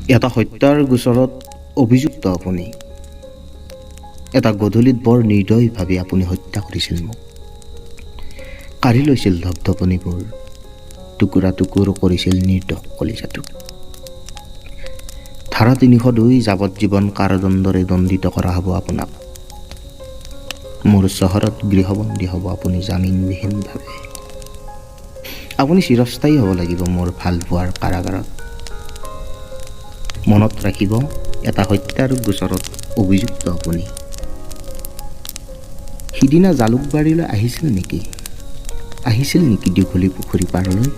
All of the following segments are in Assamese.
এটা হত্যাৰ গোচৰত অভিযুক্ত আপুনি। এটা গধূলিত বৰ নিৰ্দয়ভাৱে আপুনি হত্যা কৰিছিল মোক। কাঢ়ি লৈছিল ধপধপনিবোৰ, টুকুৰা টুকুৰ কৰিছিল নিৰ্দোষ কলিজাটোক। ধাৰা ৩০২ যাৱজ্জীৱন কাৰাদণ্ডৰে দণ্ডিত কৰা হ'ব আপোনাক। মোৰ চহৰত গৃহবন্দী হ'ব আপুনি জামিনবিহীনভাৱে। আপুনি চিৰস্থায়ী হ'ব লাগিব মোৰ ভালপোৱাৰ কাৰাগাৰত। মনত ৰাখিব, এটা হত্যাৰ গোচৰত অভিযুক্ত আপুনি। সিদিনা জালুকবাৰীলৈ আহিছিল নেকি দীঘলী পুখুৰী পাৰলৈ?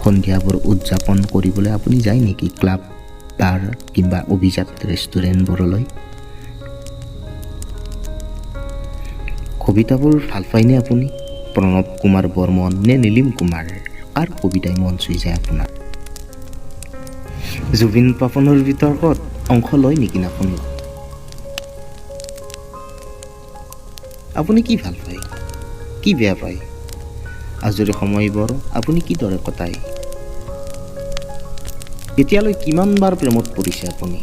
সন্ধিয়াবোৰ উদযাপন কৰিবলৈ আপুনি যায় নেকি ক্লাব, বাৰ কিম্বা অভিজাত ৰেষ্টুৰেণ্টবোৰলৈ? কবিতাবোৰ ভাল পায়নে আপুনি? প্ৰণৱ কুমাৰ বৰ্মন নে নীলিম কুমাৰ? কাৰ কবিতাই মন চুই যায় আপোনাৰ? জুবিন পাপনৰ বিতৰ্কত অংশ লয় নেকি আপুনি? আপুনি কি ভাল পায়, কি বেয়া পায়? আজৰি সময়বোৰ আপুনি কিদৰে কটায়? এতিয়ালৈ কিমানবাৰ প্ৰেমত পৰিছে আপুনি?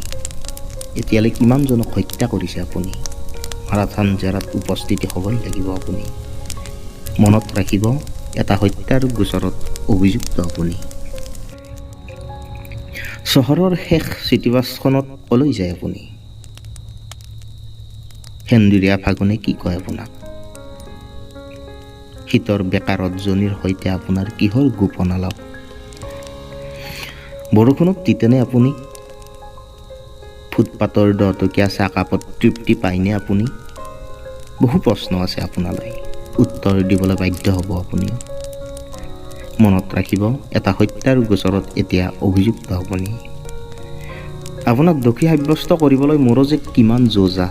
এতিয়ালৈ কিমানজনক হত্যা কৰিছে আপুনি? মাৰাথান জেৰাত উপস্থিতি হ'বই লাগিব আপুনি। মনত ৰাখিব, এটা হত্যাৰ গোচৰত অভিযুক্ত আপুনি। চহৰৰ শেষ চিটিবাছখনত কলৈ যায় আপুনি? সেন্দুৰীয়া ফাগুনে কি কয় আপোনাক? শীতৰ বেকাৰতজনীৰ সৈতে আপোনাৰ কিহৰ গোপন আলাপ? বৰষুণত তিতেনে আপুনি? ফুটপাতৰ 10 টকীয়া চাহকাপত তৃপ্তি পায়নে আপুনি? বহু প্ৰশ্ন আছে আপোনালৈ, উত্তৰ দিবলৈ বাধ্য হ'ব আপুনিও। মনত ৰাখিব, এটা হত্যাৰ গোচৰত এতিয়া অভিযুক্ত আপুনি। আপোনাক দোষী সাব্যস্ত কৰিবলৈ মোৰো যে কিমান যোজা।